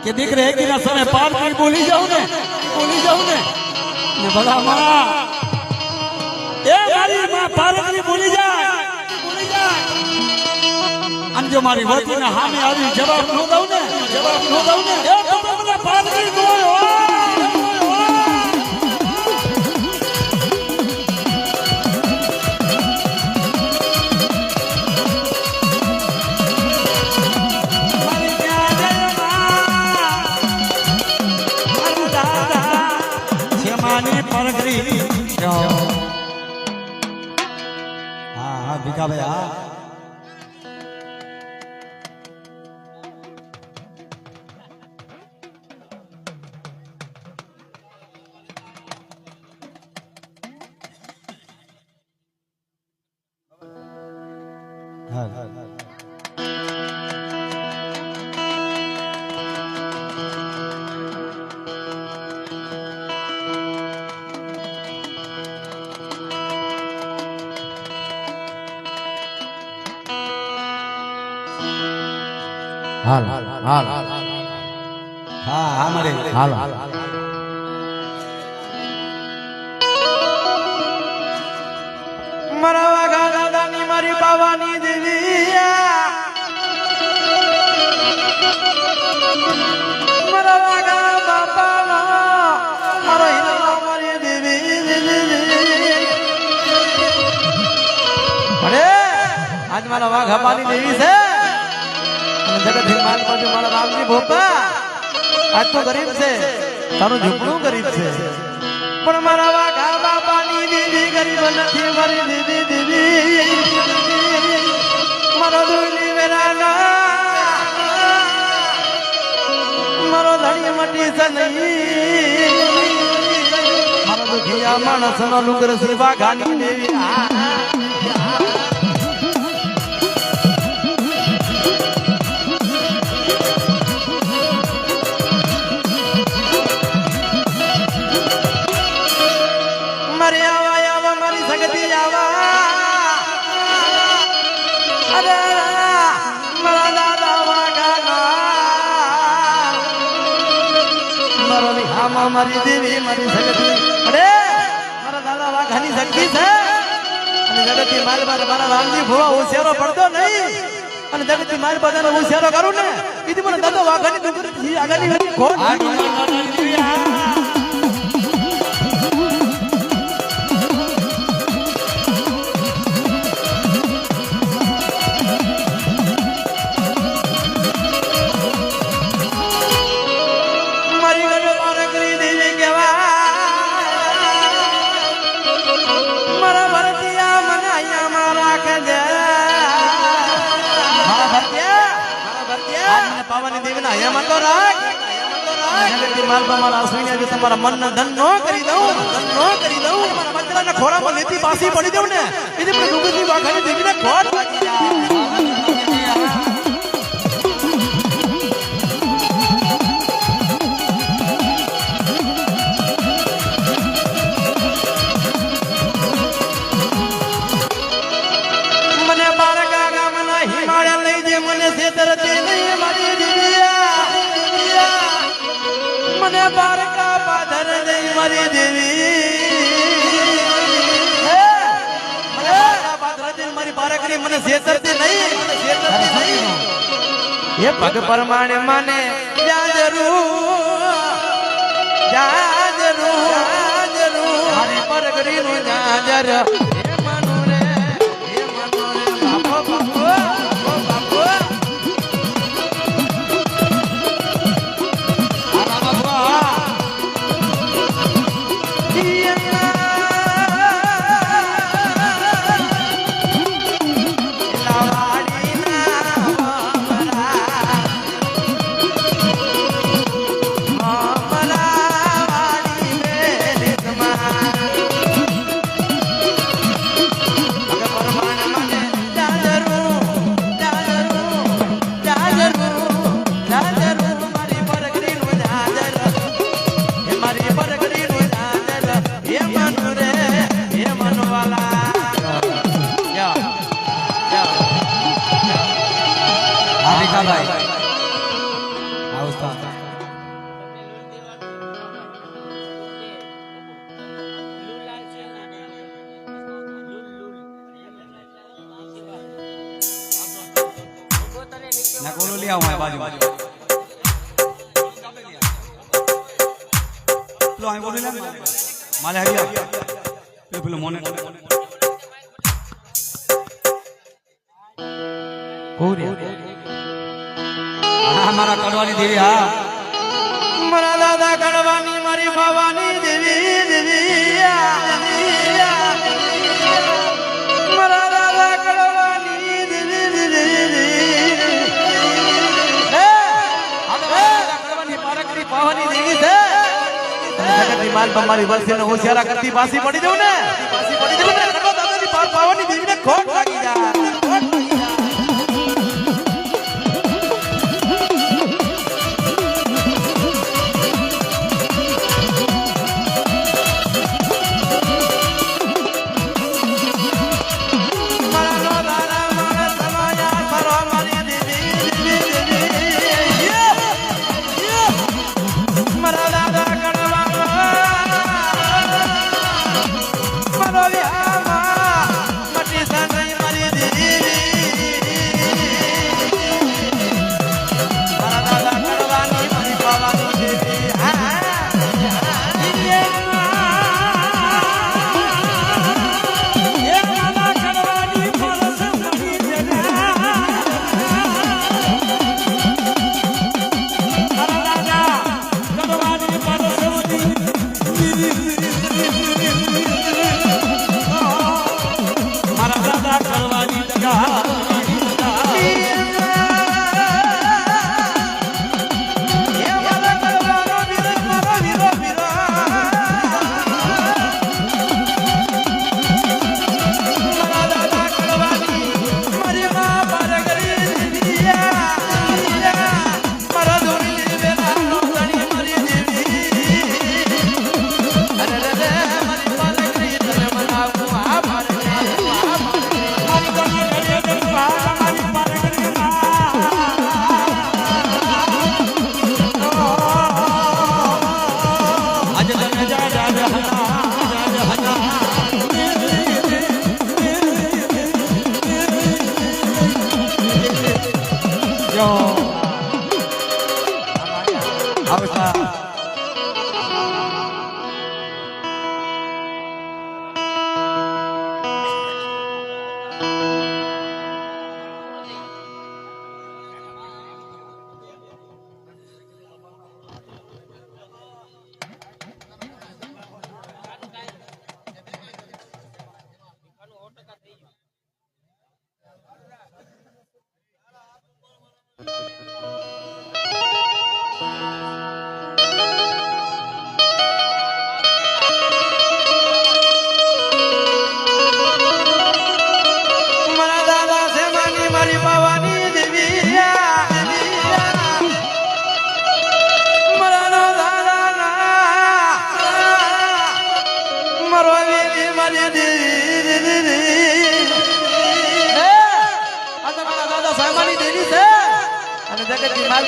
કે દીકરે એકીના સમય પારકી બોલી જાઉં ને ભલા માં એ મારી માં પારકી બોલી જાય અને જો મારી વતીના હામે આવી જવાબ ન દઉં ને એ તો મને પારકી બોલ્યો હા ભીખા ભાઈ હા હાલ હાલ હા હા મારે હાલ મારા વાઘા દાદાની મારી બાવાની દેવી મારા વાઘા બાપાનો મારો હિન્દુ મારી દેવી અરે આજ મારા વાઘા બાની દેવી છે જગત હિમાલ બાજુ મારા બાપજી ભોપા આજ તો ગરીબ છે તારું ઝૂંપડું ગરીબ છે પણ મારા વાઘા બાપાની દીદી ગરીબ નથી મારી દીદી મારો દુલી વેરાનો મારો ધણી મટી છે નહીં મારો દુખિયા માણસનો લુગર છે વાઘાની દેવી મારી દેવી મારી જગતી અરે મારા દાદા વાઘાની શક્તિ છે અને જગતી માલ મારા રામજી ભોવા હોશિયારો પડતો નહીં અને જગતી માલ બધાનો હોશિયારો કરું ને કીધી મને દાદા વાઘાની ડુંગર આગળની હતી ખોટ તમારા મન ધન નો કરી દઉં તમારા બચરાના ખોરામાં લેતી પાસી પડી દઉં ને એટલે મને ડુંગરની વાઘાની દેવીને ખોટ મને બારગા ગામના હિમાલય લઈ જે મને છેતરતી નહીં મારી મને બારકા પાદર દઈ મારી દેવી મને બારકા પાદર દઈ મારી બારકની મને છેતરતી નહીં એ પગ પ્રમાણે માને જાજરૂ મારી પરગડી નું જાજર ભાઈ આવું આ બાજુ લો અહીં બોલી લે મારે આવી પેલો મોને હા મારા કડવાની દેવી હા મારા દાદા કડવાની મારી ભવાની દેવી દેવી મારા દાદા કડવાની દેવી દેવી કડવાની પારકરી પાવાની દેવી છે જગતની માલ તમારી વર્ષીને હોશિયારા કરતી પાસી પડી જવું ને કડવા દાદાની પાર પાવાની દેવીને ખોટ લાગી જાય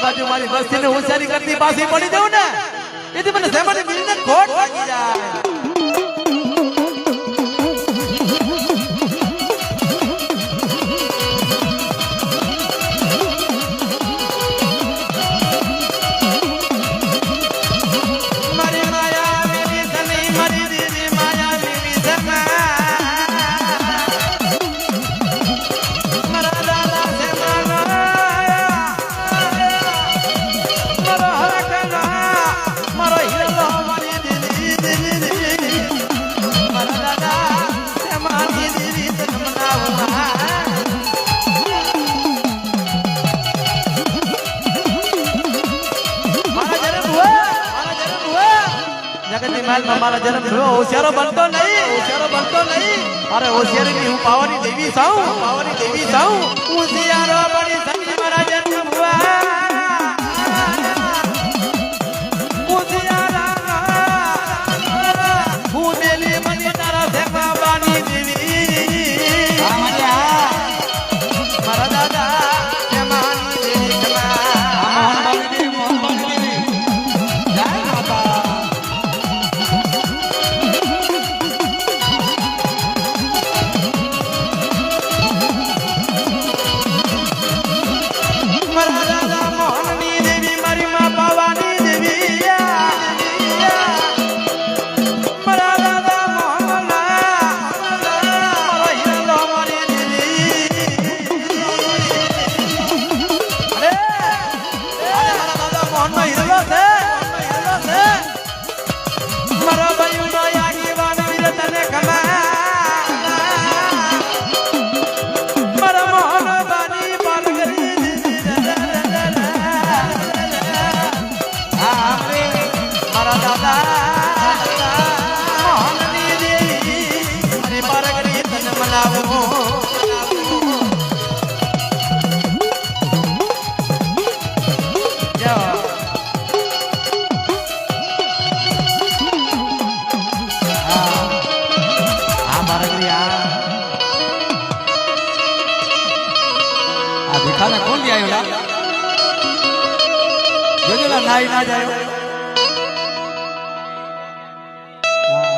બાજુ મારી વસ્તીને હોશિયારી કરતી પાછી પડી જવું ને એથી મને સેમાની મિલને ખોટ લાગી જાય મારા જન્મ થયો હોશિયારો બનતો નહીં અરે હોશિયારી હું પાવાની દેવી સાઉ હોશિયારો બની સકી મારા જન્મ હુઆ હોશિયારા હું દેલી મની તારા સેવા બાની દેવી મારા દાદા જમાની દેવી મોહનનો હિરલો છે મારા ભાઈનો આગેવાન વીર તને ખમા મારા મોહન બાની પાલગરી મારા દાદા મોહનની દેવી અને પાલગરી તને મનાવો ખાને કોણ લઈ આવ્યો જોજેલા નાઈ ના જાય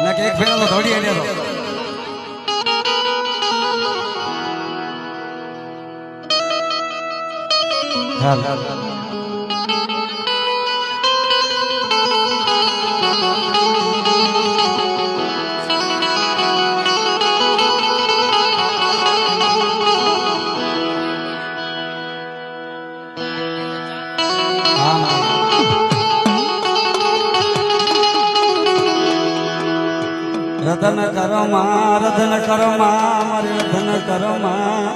ના કે એક ફેરો થોડી એને હાલ રધન કરો માં મારી રધન કરો માં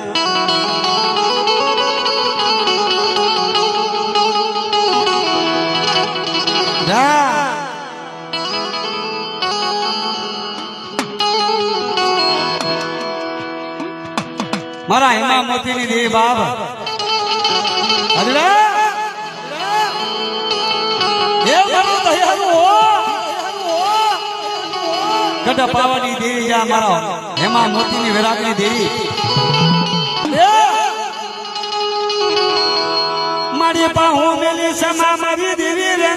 મારા હેમા મોતી ની દેવી બાપ ગઢ પાવાની દેવી જા મારો હેમા મોતી ની વિરાગની દેવી મારી બાહુ મેલી સમા મારી દેવી રે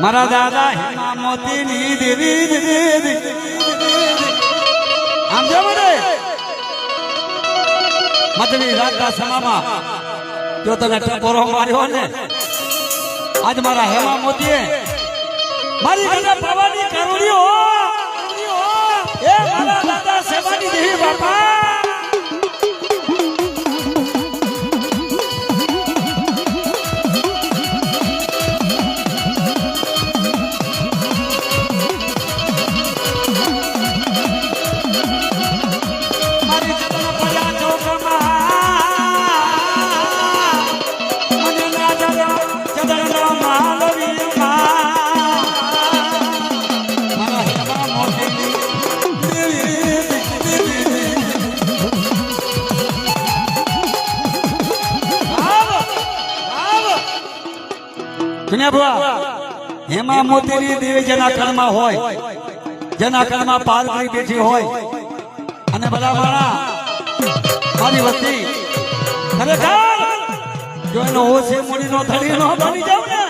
મારા દાદા હેમા મોતી ની દેવી આમ જો મને મતની રાતના સમામાં જો તને ટકોરો માર્યો ને આજ મારા હેમા મોતીએ મારી ગંગા પાવાની કરુણ્યો એ મારા દાદા સેવાની દેવી બાપા મારી જતન પડ્યા ચોકમાં મને ના જતન હેમા મોતી ની દેવી જેના કળમાં હોય જેના કળમાં પારગરી બેઠી હોય અને બધા મારા મારી વસ્તી ખરેખર જો એનો હોશ મૂડી નો થડી નો બની જાવ ને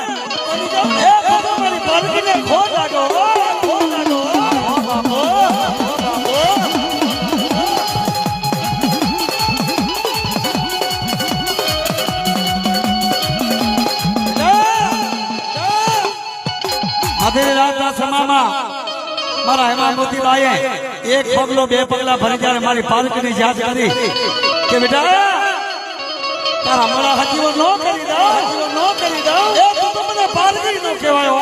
એ મારી પારગરીને ખોટ લાગો આધેરી રાતના સમામાં મારા હેમા મોતી બાઈએ એક પગલો બે પગલા ભરી જ્યારે મારી પાલકીની જાત કરી કે બેટા તારા મારા હજીવો નો કરી દો એ તો મને પાલકી નો કહેવાયો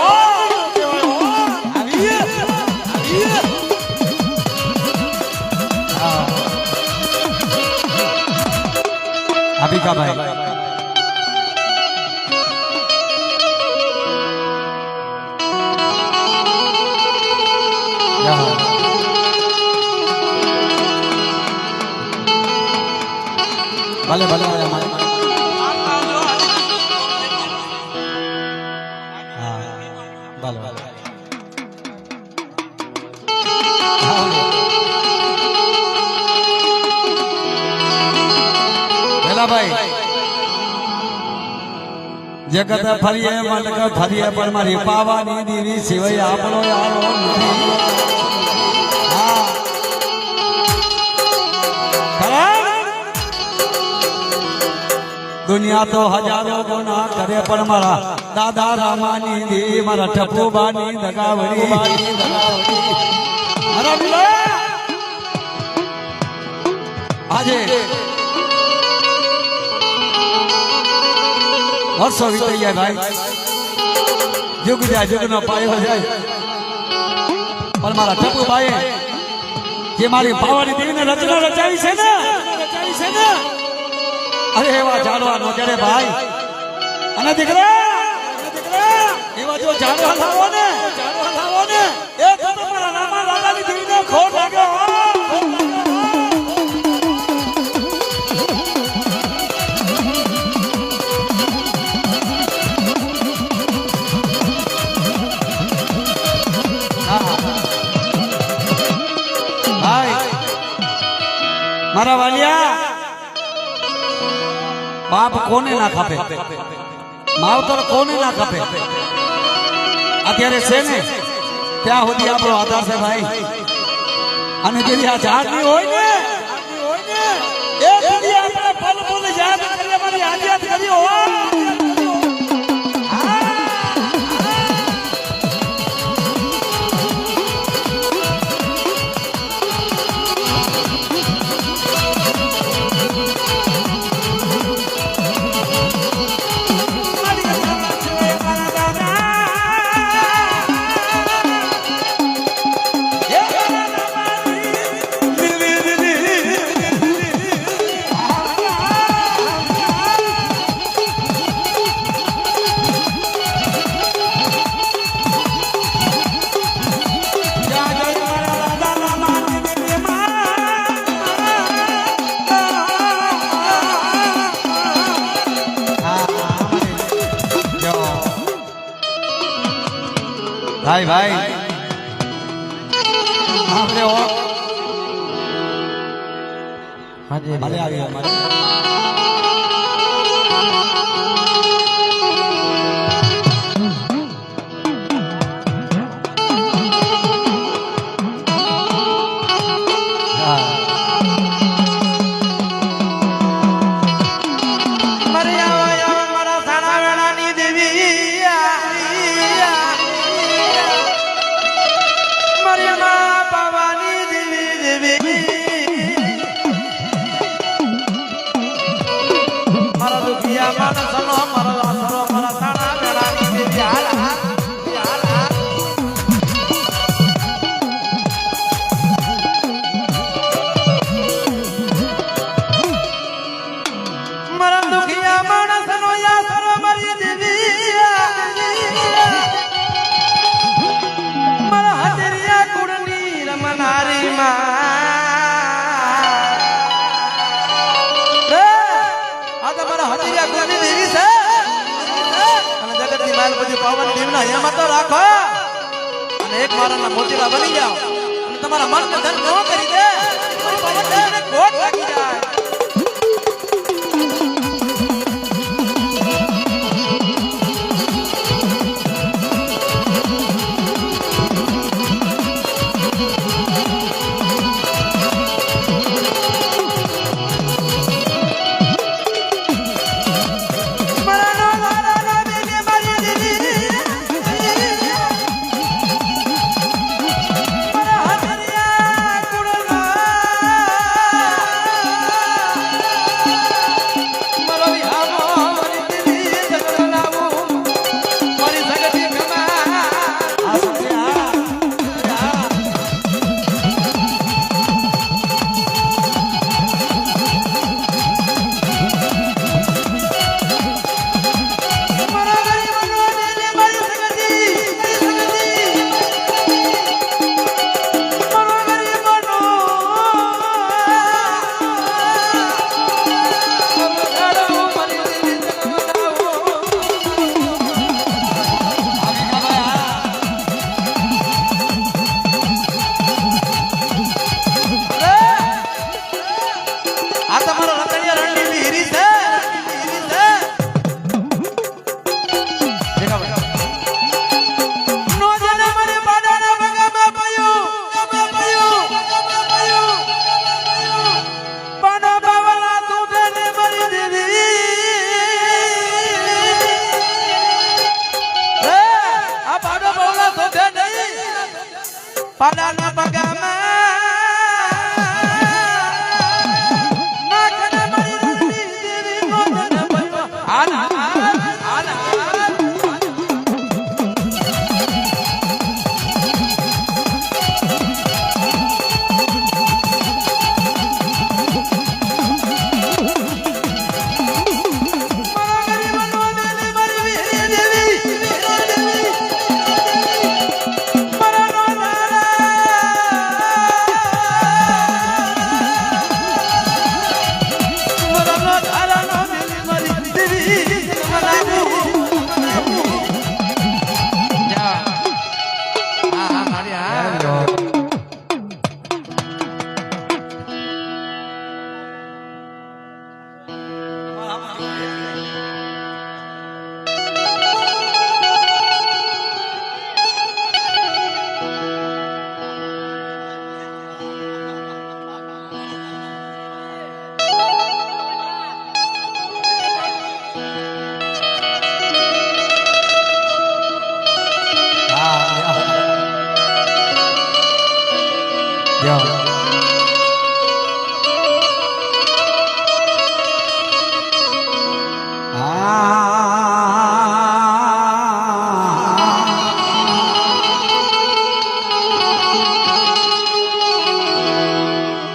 અભિકાભાઈ ભલે ભલે ભાઈ જગત ફરીએ મલક ફરીએ પણ મારી પાવાની દેવી સિવાય આપણો યારો નથી દુનિયા તો હજારો ગુના કરે પણ મારા દાદા રામાની દેવી મારા ટપુબાની દગાવડી આજે વર્ષો વીતી જાય ભાઈ, જુગ જાય જુગનો પાયો જાય, પણ મારા ટપુભાઈએ જે મારી પાવાની દેવીને રચના રચાવી છે ને, અરે એવા જાણવા નો જડે ભાઈ. અને દીકરા એવા જો જાણવા લાવો ને એ તો તમારા રામા લાલાની દેવીને ખોટ લાગે. મારા વાલિયા, બાપ કોને ના ખપે, માવતર કોને ના ખપે. અત્યારે છે ને ત્યાં સુધી આપણો આધાર છે ભાઈ. અને જેવી આ ઝાડની હોય ને એ સુધી આપણે પલ પલ યાદ કરી, મારી યાદ કરી હોય. ભાઈ ભાઈ આપણે હાજી ભલે આવી અમારે રાખો અને એક મારા મોતીલા બની જાઓ અને તમારા મન ધન ન કરી દે, ખોટ લાગી જાય. પાડાના પગામાં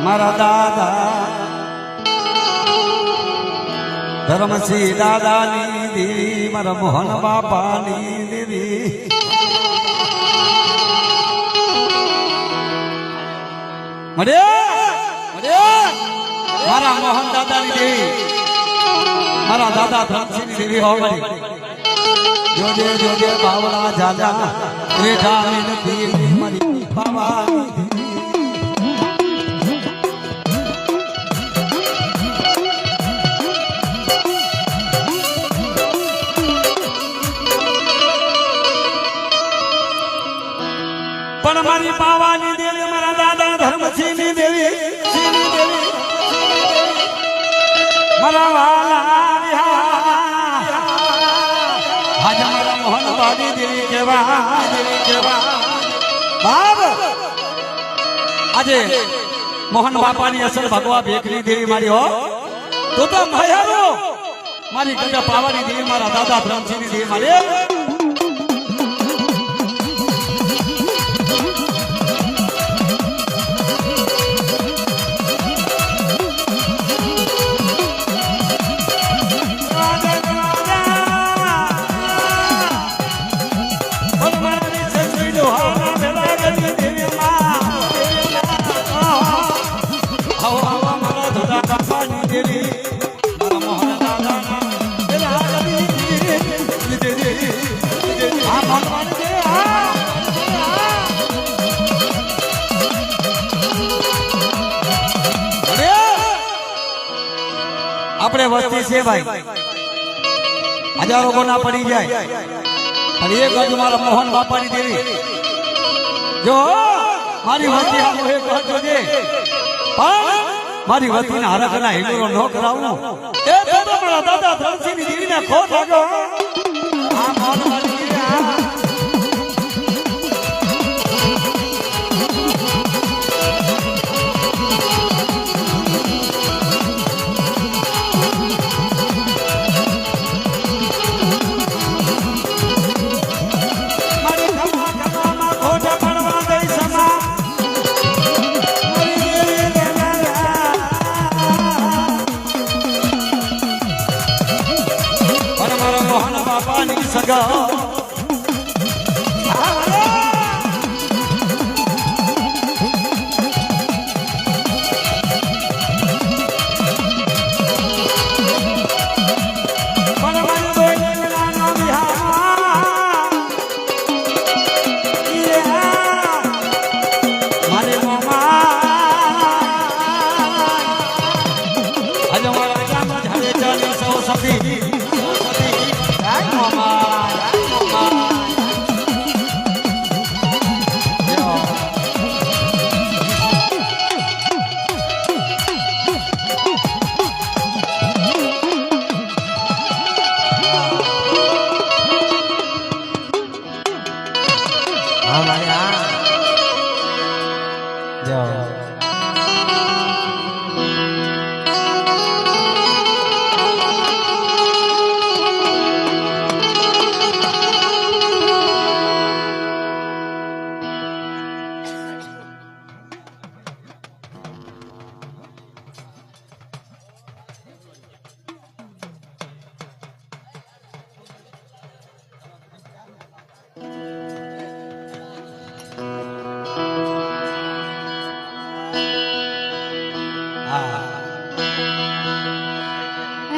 મારા દાદા ધર્મસિંહ દાદાની દેવી મારા મોહન બાપાની દેવી મારા મોહન દાદાની દેવી મારા દાદા ધર્મસિંહની દેવી હોવાની જોજે જોજે બાવળા જાજા બેઠા નથી મારી બાવાની પણ મારી પાવાની દેવી મારા દાદા ધર્મસિંહની દેવી મારા વાલા આજે મારા મોહન બાડી દેવી કેવા બાપ આજે મોહન બાપાની અસર ભગવા ભેખની દેવી મારી હો તો મયારો મારી ગંગા પાવાની દેવી મારા દાદા ધર્મસિંહની દેવી મારી આપણે વસ્તી છે ભાઈ હજારો ગોના પડી જાય અને એક બાજુ મારા મોહન બાપાની દેવી જો મારી વસ્તી આવો એક બાજુ છે પણ મારી વસ્તીના હરખના હિંદુરો ન કરાવું એ તો મારા દાદા ધર્મસિંહની દેવીને ખોટ લાગ્યો આ મોહન બાપાની દેવી સગા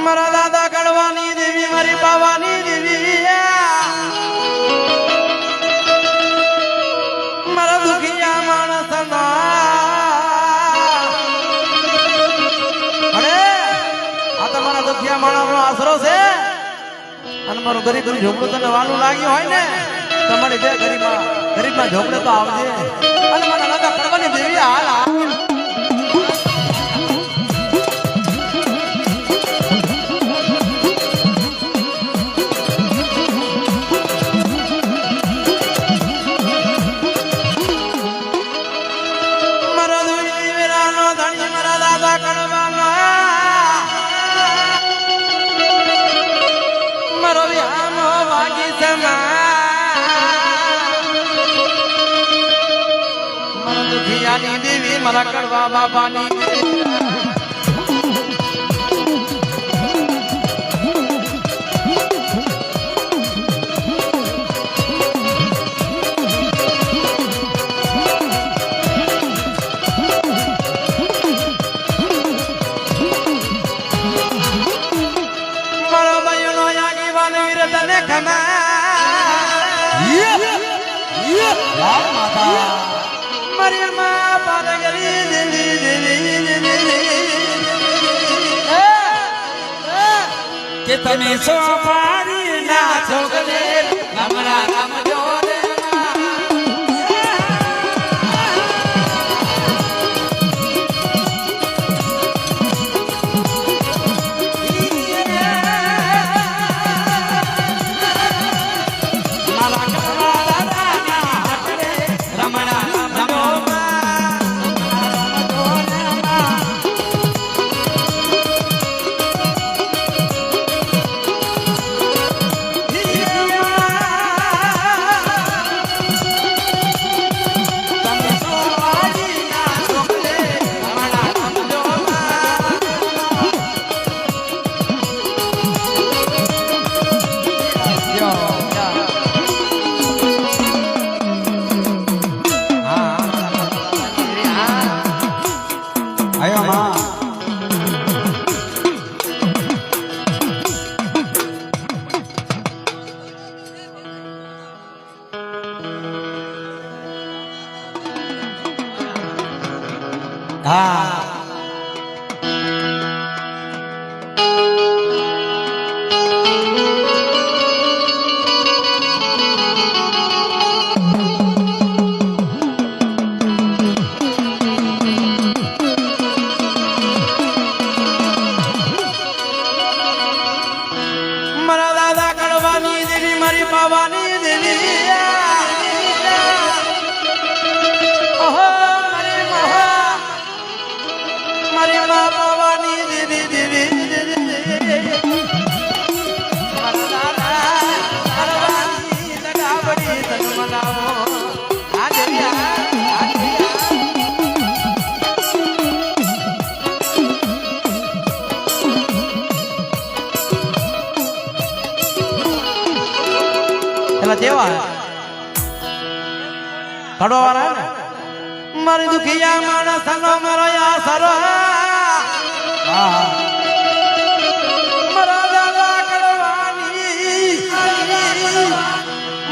મારા દાદા કડવાની દેવી મારી પાવાની દેવી મારા દુખિયા માણસ અરે આ તો મારા દુખિયા માણસનો આશરો છે અને મારું ગરીબ ઝોપડું તને વાલું લાગ્યું હોય ને તમારી બે ગરીબમાં ઝોપડે તો આવજે અને મારા દાદા કડવાની દેવી હાલ દેવી મારા કડવા બાબાની મારો ભાઈનો આગેવાન વીર તને ખમા મારી માં પારગરી કે તમે સોપારી ના છોકરે હમણા રામ જોડે મારી બાવાની દેવી ઓહો મારી મા બાવાની દેવી મારા દાદા કરવાની લગાવડી તન મનાવો આ દેવી જેવા કડો વાળા મારી દુખિયા માણસ નો મારો આસરો મારા દાદા કડવાની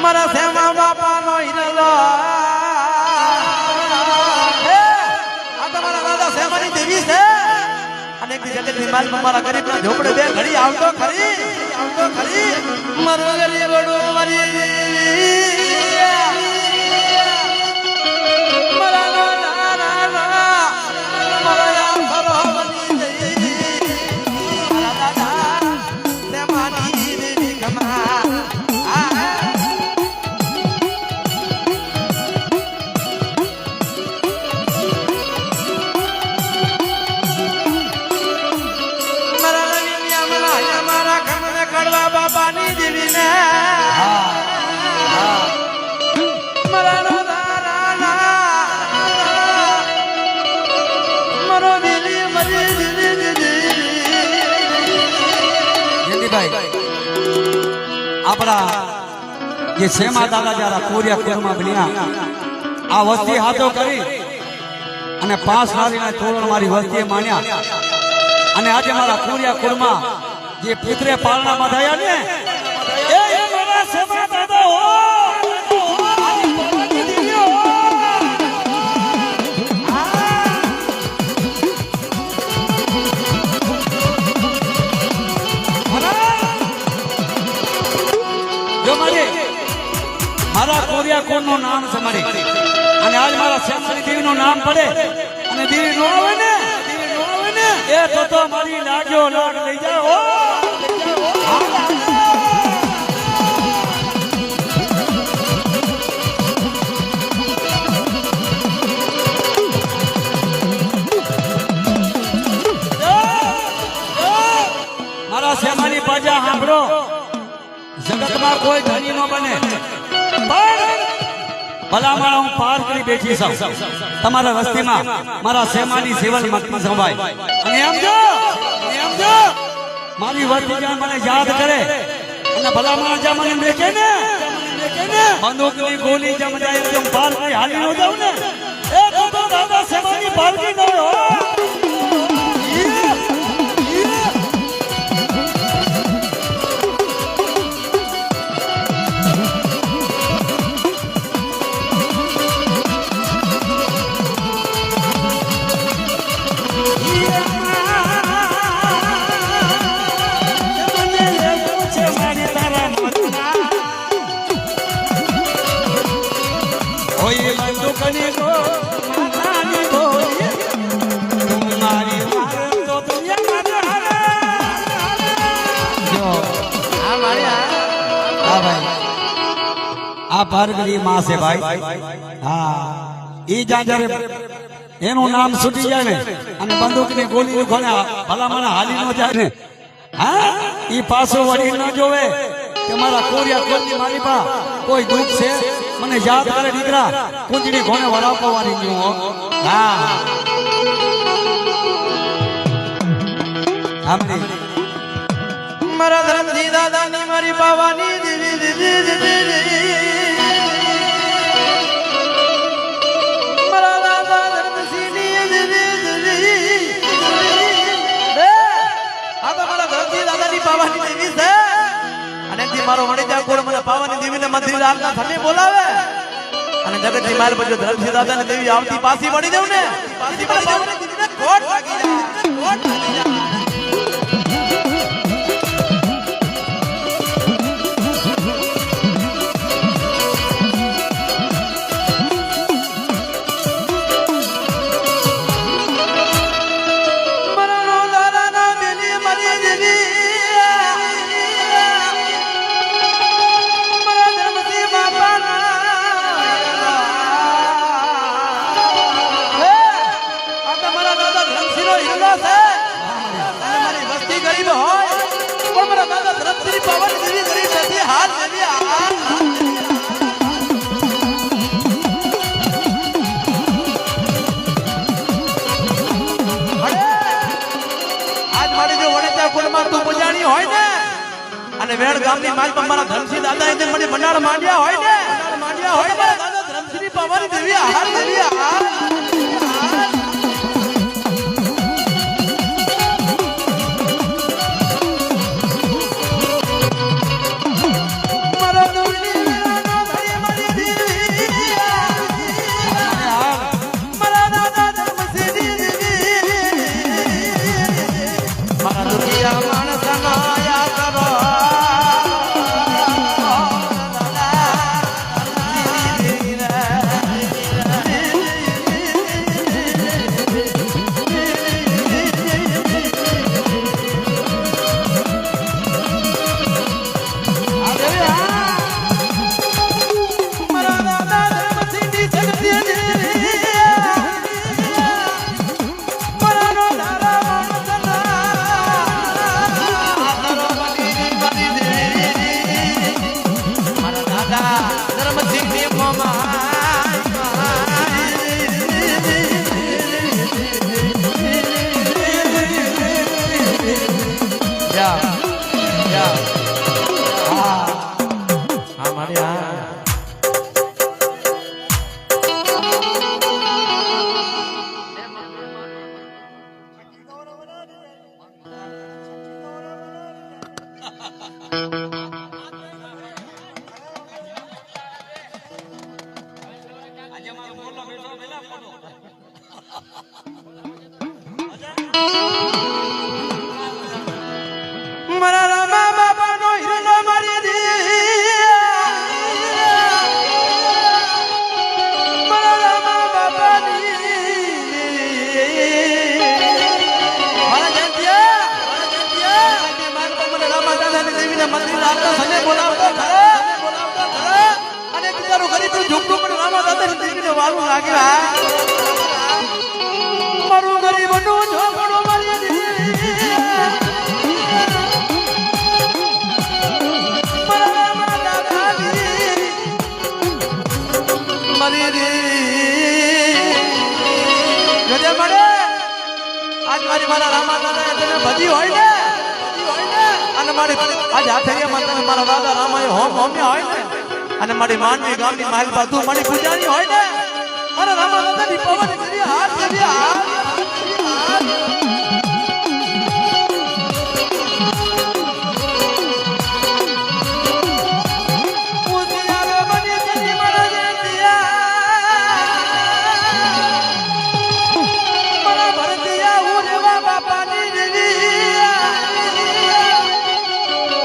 મારા સેમા બાપા નો હિરલો આ તમારા દાદા સેમાની દેવી છે અને એક જગતની માલ મારા ગરીબ ના ઝોપડે બે ઘડી આવતો ખરી મારો ગરીબડો મારી આપણા જે સેમા દાદા જરા કોરિયા કુરમાં બન્યા આ વસ્તી હાથો કરી અને 5 નારીના તોરણ મારી વસ્તીએ માન્યા અને આજે મારા કોરિયા કુરમાં જે પુત્રે પાલના બાંધાયા ને એ મારા સેમા દાદા હો કોરિયા કોણનું નામ છે મારી અને આજ મારા શ્યામાની દેવીનું નામ પડે અને દેવી નો આવે ને એ તો મારી લાગ્યો લાગ લઈ જાઓ મારા શ્યામાની પાજા સાંભળો જગતમાં કોઈ ધણી નો બને પણ ભલામણ હું પાર કરી બેઠી છું તમારા વસ્તીમાં મારા શ્યામાની સેવલ મતમાં સંભાય અને એમ જો મારી વસ્તી જ્યાં મને યાદ કરે અને ભલામણ જ્યાં મને દેખે ને બંદૂકની ગોલી જેમ જાય એમ પાર કરી હાલી ન જાઉં ને એ તો દાદા શ્યામાની પારકી ન હોય આ ભાર્ગવી માં છે ભાઈ હા ઈ જ્યાં જયારે એનું નામ છૂટી જાય ને અને બંદૂકની ગોળી ઘોડે ભલામણ હાલી ન જાય ને હા ઈ પાછો વળી ન જોવે કે મારા કોરિયા કોની મારી પા કોઈ દુઃખ છે મને યાદ કરે દીકરા કુંજડી ઘોડે વરાપવાની ગયું હા આમની મારા ધર્મજી દાદાની મારી પાવાની મારા દાદા ધર્મસિંહની આ તો મારા ધર્મજી દાદાની પાવાની દેવી છે અને તે મારો વણીજા કોડ મને પાવાની દેવીને મંદિર આગળ થમે બોલાવે અને જગતજી માલ પર જો ધર્મજી દાદાની દેવી આવતી પાછી વળી દેવ ને પાછી પાવાની દેવીને કોટ લાગી જાય કોટ લાગી જાય અને વેડ ગામની માલ પર મારા ધર્મસિંહ દાદા એ મને મંડાળ માંડ્યા હોય ને મારા દાદા ધર્મસિંહ પાવાની દેવી આહાર દેવી આહાર અને મંદિર રાતના સમય બોલાવતો ખરા અને બિચારો ગરીબ ઝૂંપડું પણ રામા દાદાની દીકરીને વાલું લાગ્યું મારું ગરીબનું ઝોપડું મારી દીકરી મારા દાદાની મારી ગજે મળે આજ મારી મારા રામા દાદાએ તને ભજી હોય ને અને મારી આજ હાથરિયામાં તમે મારા દાદા રામાએ હોમ હોમ્યા હોય ને અને મારી માનવી ગામની માલ બાજુ મારી પૂજાની હોય ને મારા રામા દાદાની પવન કરી હાથ કરી હાથ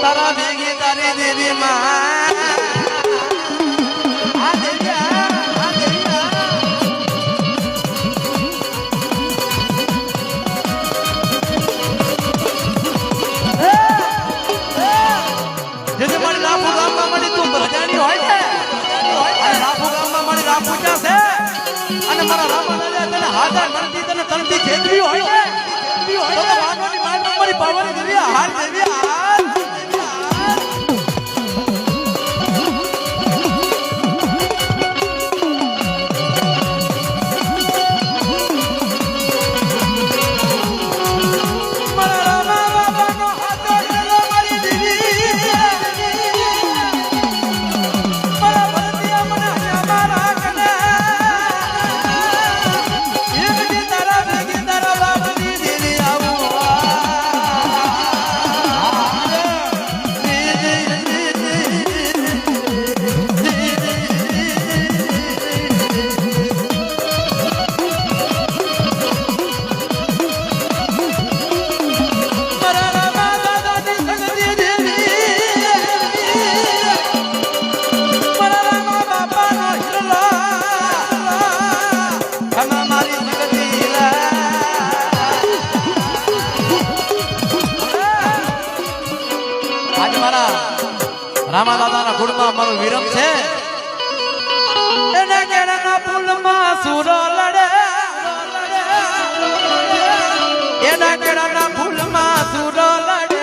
તારા ભેગી તારી દેવી માં અને મારા રામા દાદા તને હાથા ગણતી તને તણતી ખેતરી હોય ને તો વાનોની માન મારી પાવન દેવી હાર દેવી હાર રામા દાદાના ગુણમાં મારો વિરમ છે એના કેળાના ફૂલમાં સૂરો લડે એના કેળાના ફૂલમાં સૂરો લડે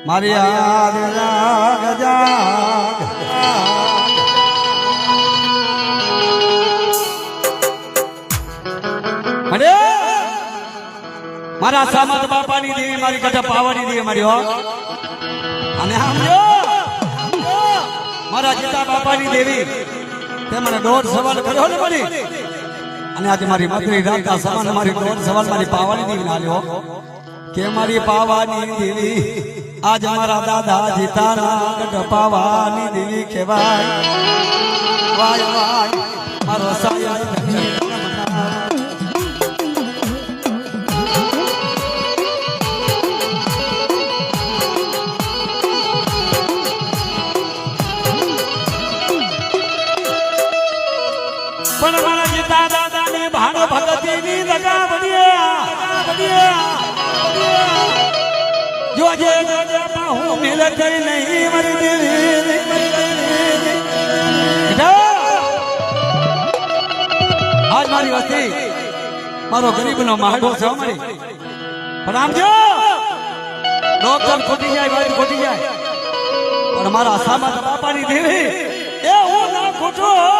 મારી યાદ જાગ જાગ અરે મારા સામત બાપાની દેવી મારી કટા પાવાની દેવી મારી હો અને સાંભળો મારા જીતા બાપાની દેવી તે મને દોઢ સવાલ કર્યો ને મારી અને આજે મારી મકરી રાતા સમાન મારી દોઢ સવાલ મારી પાવાની દેવી નાલ્યો કે મારી પાવાની દેવી આજ મારા દાદા જીતાના ગઢ પાવાની દેવી કહેવાય વાય વાય મારો સાયા પણ મારા જીતા દાદાને ભાણો ભગતીની દગા બન્યા જો જે હું મિલ કરી નહીં મરી દેવી આજ મારી વસ્તી મારો ગરીબનો માહડો છે અમારી પણ આમ જો ડોક્ટર ખોટી જાય વાળી ખોટી જાય અમારા સામા બાપાની દેવી એ હું ના ખોટો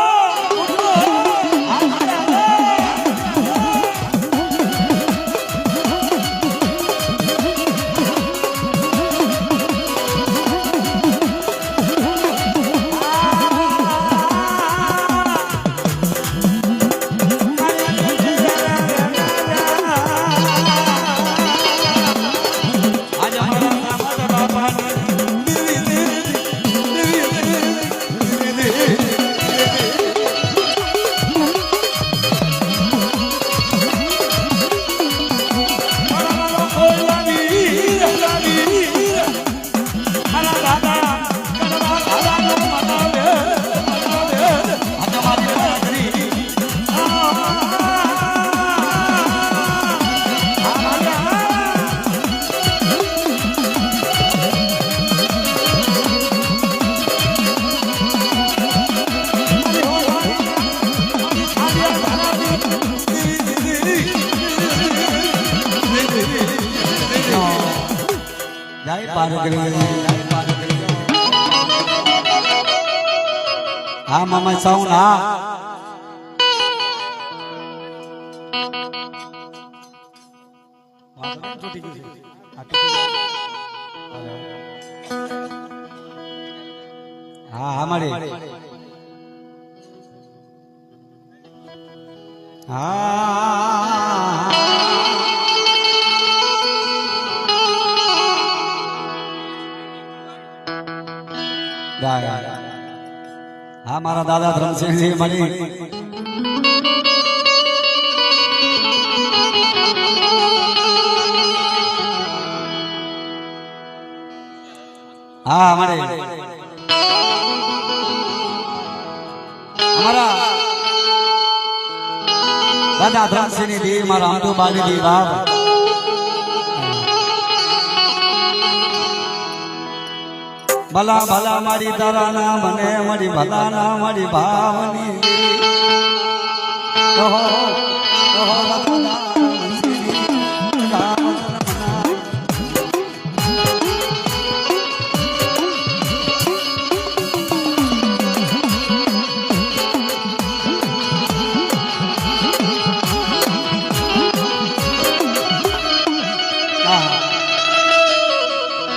હા મામા સાઉન્ડ હા હા અમારે હા મારા દાદા ધર્મસિંહજી મળી હા અમારે અમારા દાદા ધર્મસિંહની દેવી મારા અમદુબાની દેવી બાપ ભલા ભલા મારી તારા ના મને મારી ભલા ના મારી ભાવની ઓહો ઓહો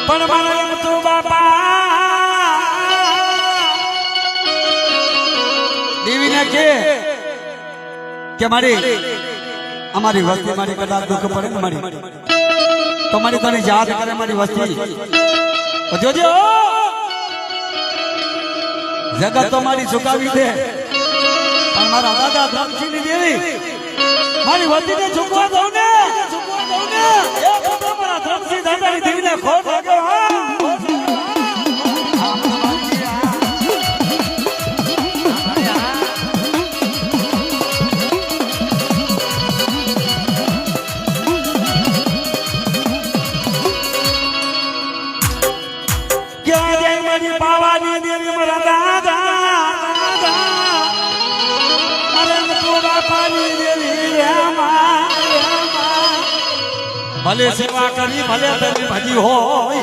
પણ મારા તું બાપા દેવીને કે મારી અમારી વસ્તી મારી કદાચ દુઃખ પડે ને મારી તો મારી તને યાદ કરે મારી વસ્તી જોજો જગત તો મારી ચુકાવી દે પણ મારા દાદા ધર્મસિંહની દેવી મારી વસ્તીને ચૂકવા દઉં ને એ તો મારા ધર્મસિંહ દાદાની દેવીને ખોટ લાગ્યો ભલે સેવા કરી ભલે તરી ભજી હોય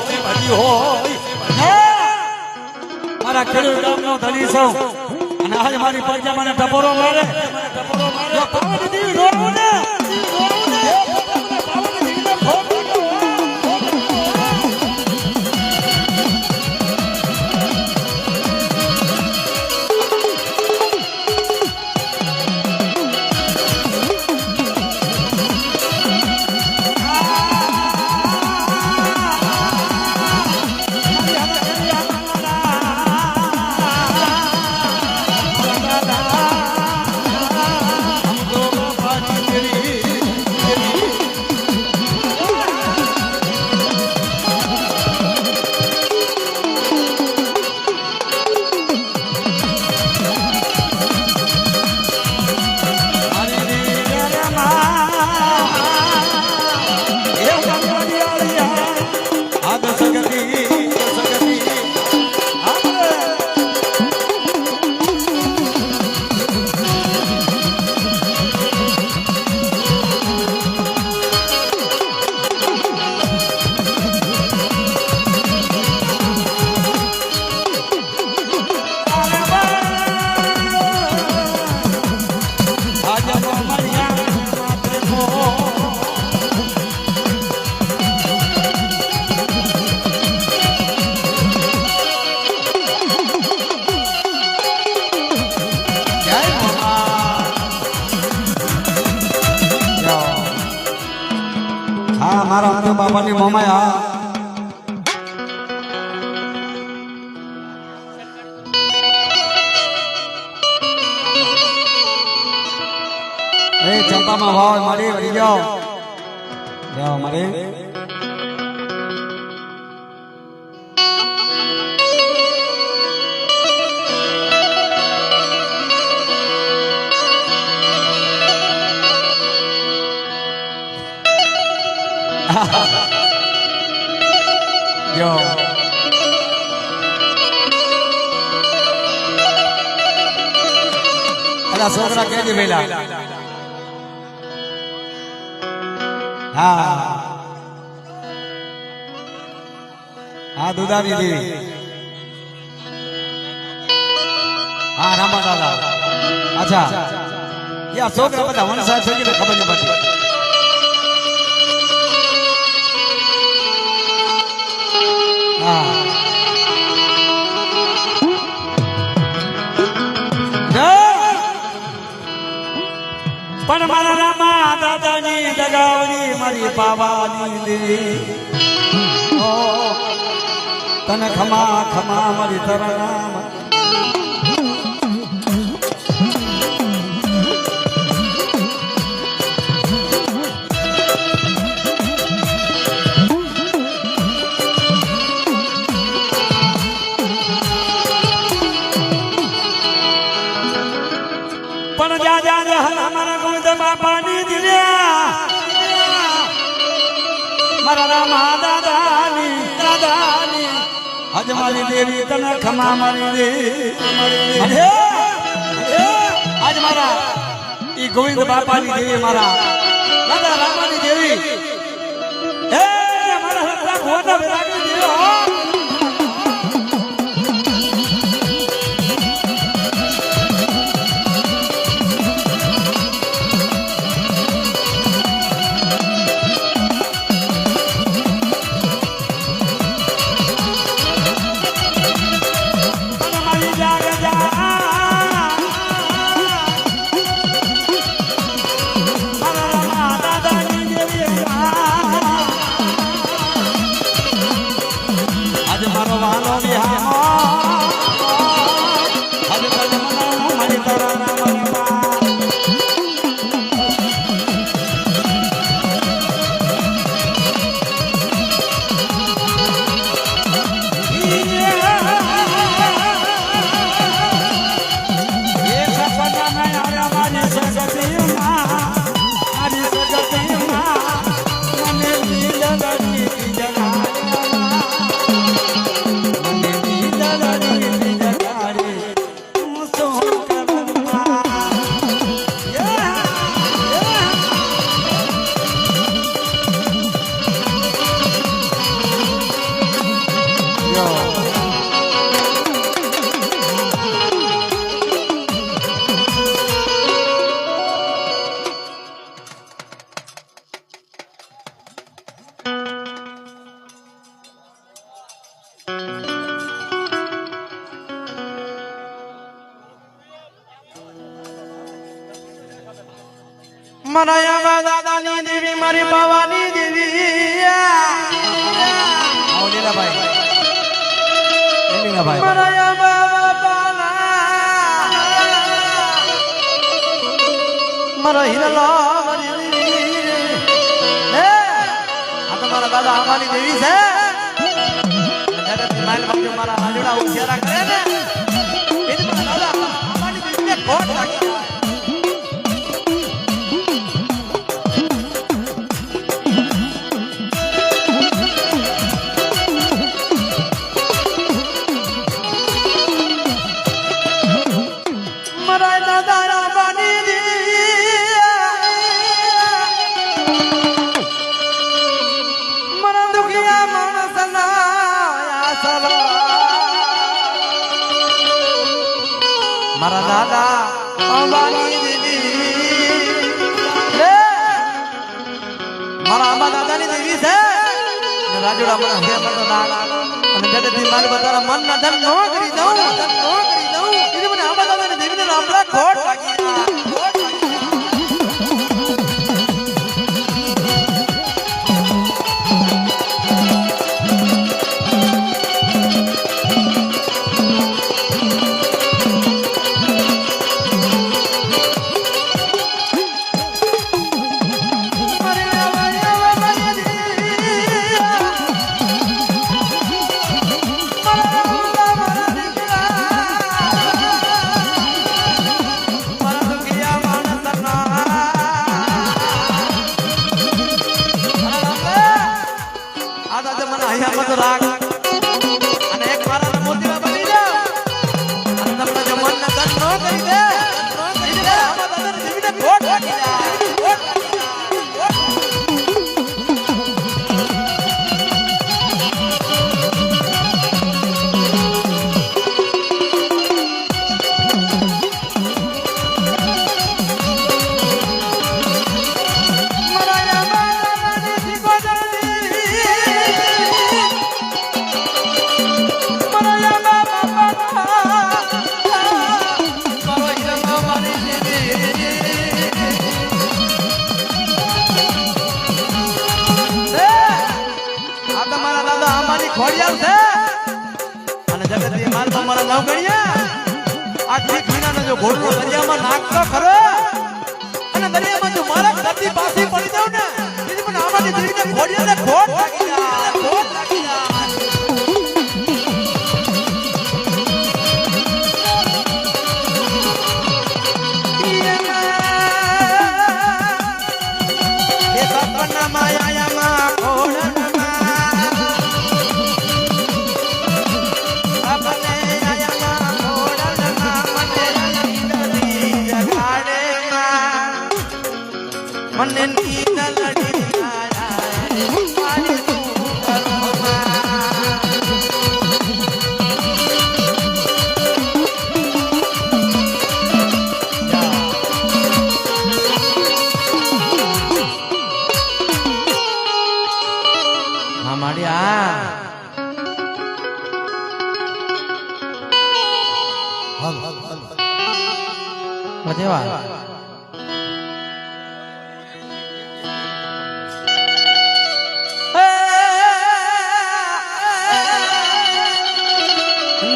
મારા ખેડૂત ગામનો ધણી છું અને આજ મારી પ્રજા મને ટપોરો મારે પાવાની દેવી રોવું ને મોમાયા એ ચંપામાં ભાવ મારી વળી જાઓ જાઓ મારી Yo. અલા છોકરા કેજી વેલા હા હા દુધાની દેવી હા રામા દાદા અચ્છા યા છોકરા બધા વણસા છે કે ખબર નહીં પડતી પણ મારા રામા દાદાની દગાવની મારી પાવાની દેવી ઓ તને ખમા ખમા મારી તરણામ પણ જા જા જા મારા ગોવિંદ બાપાની દિલ્યા મારા રામા દાદાની હજ મારી દેવી તને ખમા મારી દેવી આજ મારા ઈ ગોવિંદ બાપાની દેવી મારા દાદા રામાની દેવી હે મારા હત્તા ગોતા બેરાની દેવી મનાયા દાદાની દેવી મારી બાવાની દેવી આવો લીલાભાઈ મનાયા બાબાના મારા હીરા મારી દેવી હે આ તો મારા દાદા આવાની દેવી છે મારા રાજડા ઉછેરા કરે ને એ મારા દાદા આવાની દેવીને ખોટ લાગી મારા દાદા અંબાની દેવી મારા અંબા દાદાની દેવી છે રાજોડા મને હે મતો ના અને જગતથી મારી બતારા મન ના ધન નો કરી દઉં એ મને અંબા દાદાની દેવીને રામડા ખોટ લાગી જગતની માલમાં મારા નામ ગણ્યા આ ઠીક વિનાનો જો ઘોડલો દરિયામાં નાખતો ખરો અને દરિયામાં જો મારા ધરતી પાછી પડી જાવ ને તેથી મને આમાંથી દેવીને ઘોડિયાને ખોટ લાગી જાય ખોટ લાગી જાય એ સપના માયામાં ઘોડનમાં સપને આયામાં ઘોડનમાં મને નીંદ જગાડે મને નીંદ લડી મારી તું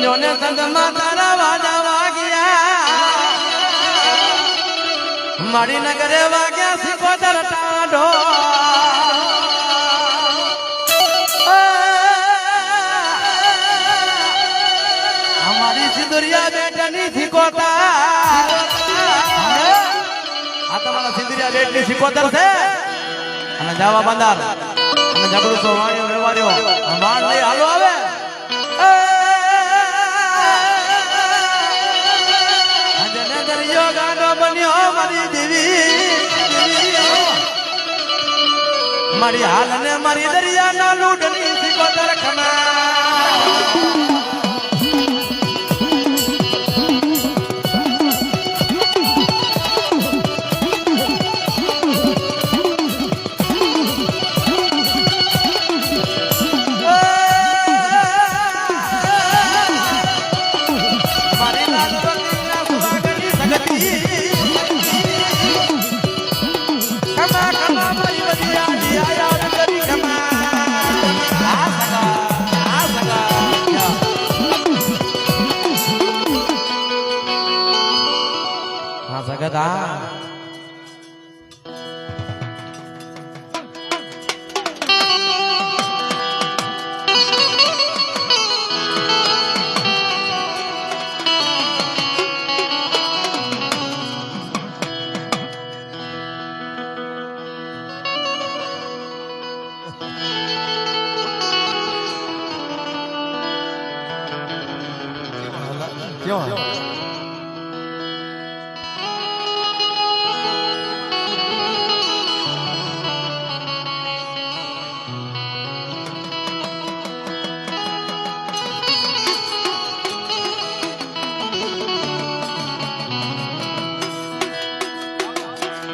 જોને સંગમાં તારા વાજા વાગ્યા મારી નગરે વાગ્યા સિકોતર ટાઢો અમારી સિંદુરિયા બેટની સિકોતર આ તમારા સિંદુરિયા બેટની સિકોતર છે અને જાવા બંદર અને જગડુસો વાણ્યો વ્યવહાર્યો માણ લઈ હાલો આવે મારી દેવી મારી હાલ ને મારી દરિયા ના લૂંટની સિકોતર ખમા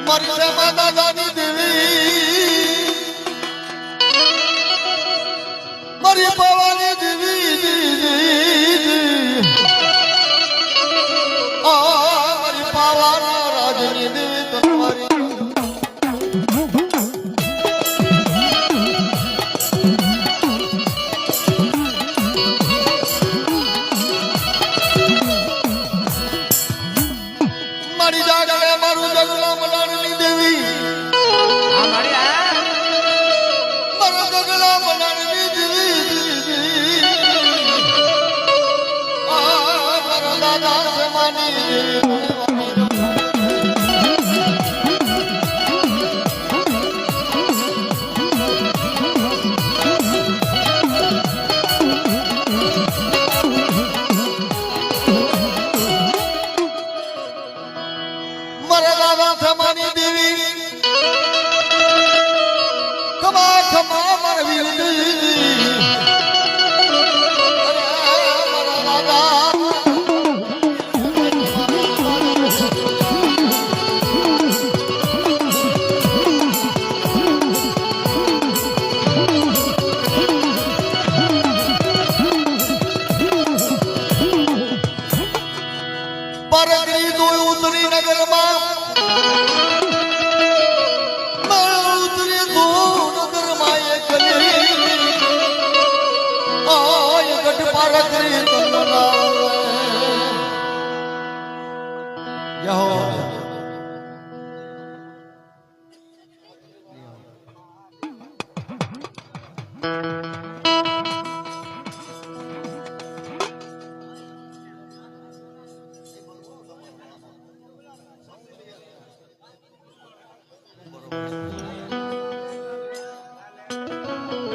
મારી શ્યામા દાદાની દેવી મારી ભવાની દેવી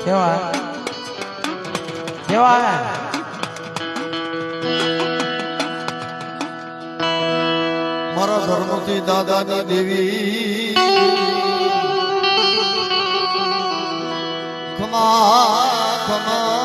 કેવા કેવા મારા ધર્મથી દાદાની દેવી ખમા ખમા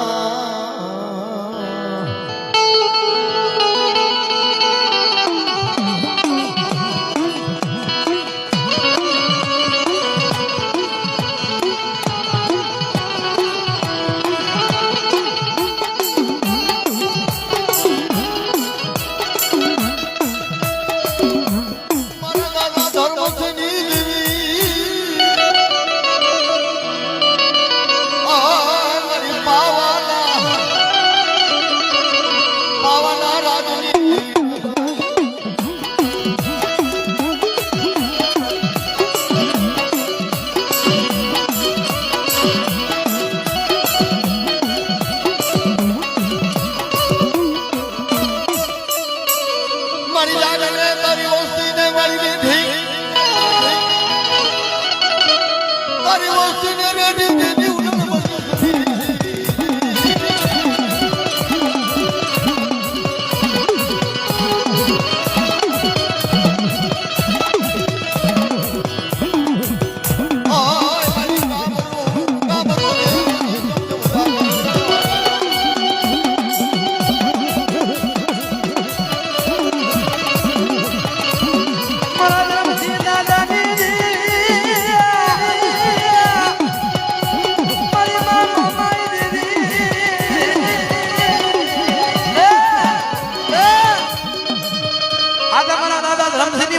મારી લાડને તારી વસ્તીને વાળી દીધી તારી વસ્તીને રેડી દીધી ઉડન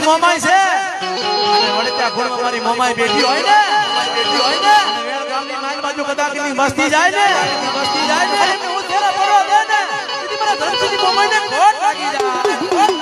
મોમાઈ છે અને વળી ત્યાં ગુણમાં મારી મોમાઈ બેઠી હોય ને અને વેળ ગામની નાની બાજુ કદાકની મસ્તી જાય ને અરે હું તેરા પડો દે ને સીધી મારા ધરતીની મોમાઈને ખોટ લાગી જાય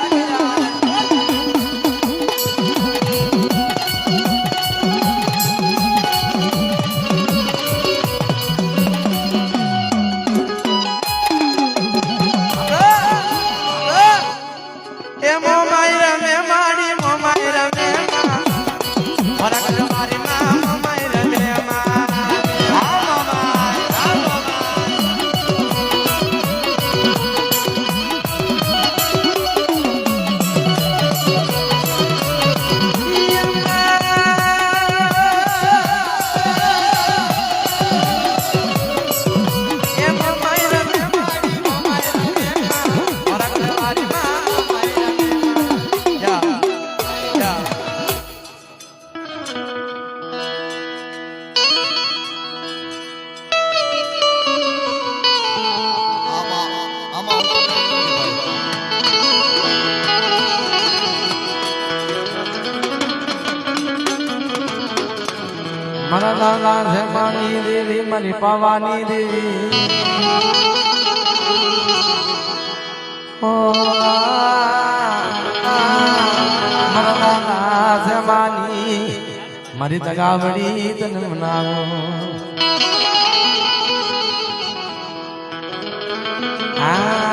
મારા દાદા છે પાણી દેવી મારી પાવાની દેવી મારા દાદા છે માની મારી તગાવડી તને મનાવો આ